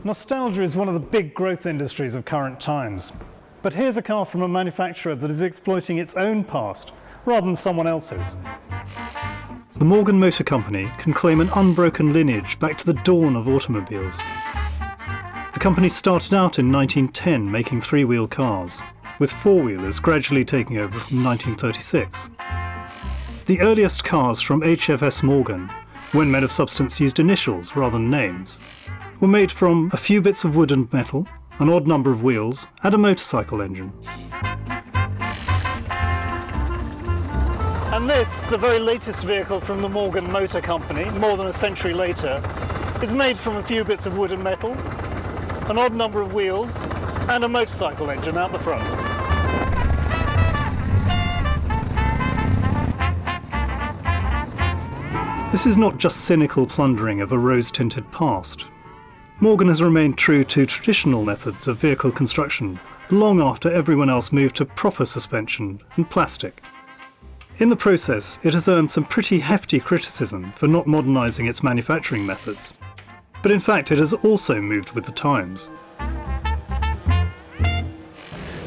Nostalgia is one of the big growth industries of current times. But here's a car from a manufacturer that is exploiting its own past, rather than someone else's. The Morgan Motor Company can claim an unbroken lineage back to the dawn of automobiles. The company started out in 1910 making three-wheel cars, with four-wheelers gradually taking over from 1936. The earliest cars from HFS Morgan, when men of substance used initials rather than names, were made from a few bits of wood and metal, an odd number of wheels, and a motorcycle engine. And this, the very latest vehicle from the Morgan Motor Company, more than a century later, is made from a few bits of wood and metal, an odd number of wheels, and a motorcycle engine out the front. This is not just cynical plundering of a rose-tinted past. Morgan has remained true to traditional methods of vehicle construction long after everyone else moved to proper suspension and plastic. In the process, it has earned some pretty hefty criticism for not modernising its manufacturing methods. But in fact, it has also moved with the times.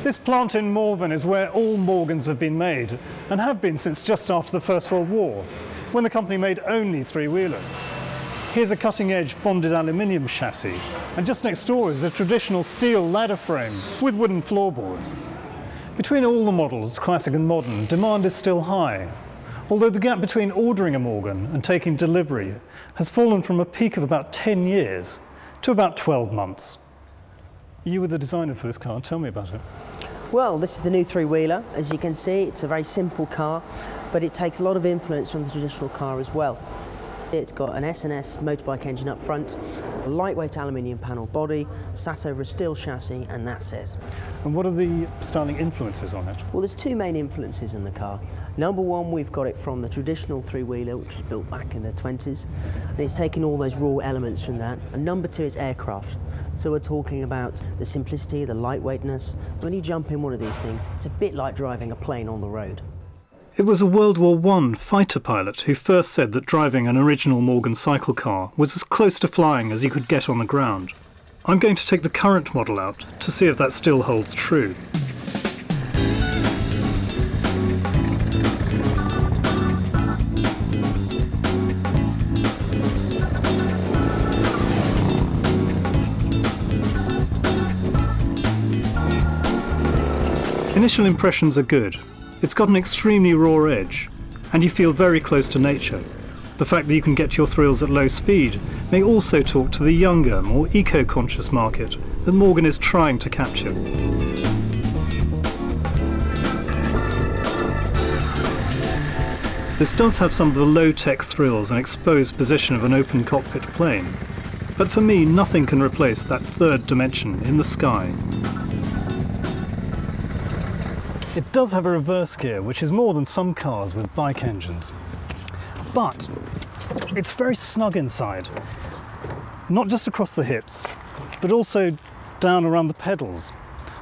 This plant in Malvern is where all Morgans have been made, and have been since just after the First World War, when the company made only three-wheelers. Here's a cutting-edge bonded aluminium chassis, and just next door is a traditional steel ladder frame with wooden floorboards. Between all the models, classic and modern, demand is still high, although the gap between ordering a Morgan and taking delivery has fallen from a peak of about 10 years to about 12 months. You were the designer for this car. Tell me about it. Well, this is the new three-wheeler. As you can see, it's a very simple car, but it takes a lot of influence from the traditional car as well. It's got an S&S motorbike engine up front, a lightweight aluminium panel body, sat over a steel chassis, and that's it. And what are the styling influences on it? Well, there's two main influences in the car. Number one, we've got it from the traditional three-wheeler, which was built back in the 20s, and it's taken all those raw elements from that. And number two is aircraft. So we're talking about the simplicity, the lightweightness. When you jump in one of these things, it's a bit like driving a plane on the road. It was a World War I fighter pilot who first said that driving an original Morgan cycle car was as close to flying as you could get on the ground. I'm going to take the current model out to see if that still holds true. Initial impressions are good. It's got an extremely raw edge, and you feel very close to nature. The fact that you can get your thrills at low speed may also talk to the younger, more eco-conscious market that Morgan is trying to capture. This does have some of the low-tech thrills and exposed position of an open cockpit plane, but for me nothing can replace that third dimension in the sky. It does have a reverse gear, which is more than some cars with bike engines. But it's very snug inside, not just across the hips, but also down around the pedals.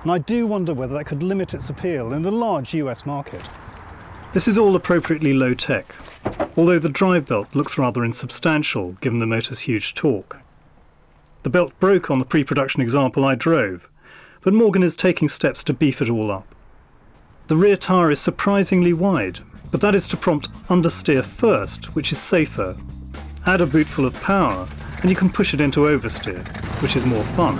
And I do wonder whether that could limit its appeal in the large US market. This is all appropriately low tech, although the drive belt looks rather insubstantial given the motor's huge torque. The belt broke on the pre-production example I drove, but Morgan is taking steps to beef it all up. The rear tyre is surprisingly wide, but that is to prompt understeer first, which is safer. Add a bootful of power, and you can push it into oversteer, which is more fun.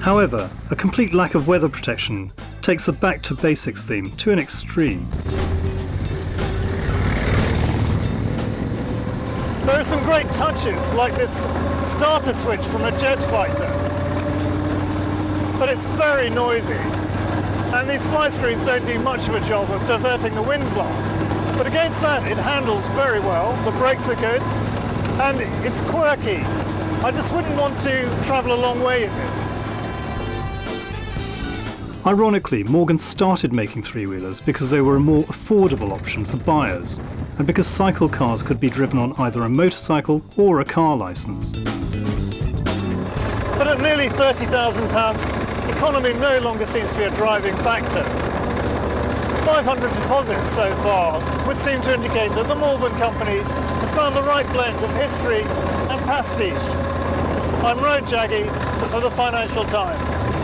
However, a complete lack of weather protection takes the back to basics theme to an extreme. There are some great touches, like this starter switch from a jet fighter, but it's very noisy. And these fly screens don't do much of a job of diverting the wind blast. But against that, it handles very well, the brakes are good, and it's quirky. I just wouldn't want to travel a long way in this. Ironically, Morgan started making three-wheelers because they were a more affordable option for buyers, and because cycle cars could be driven on either a motorcycle or a car licence. But at nearly £30,000, economy no longer seems to be a driving factor. 500 deposits so far would seem to indicate that the Malvern Company has found the right blend of history and pastiche. I'm Road Jaggy of the Financial Times.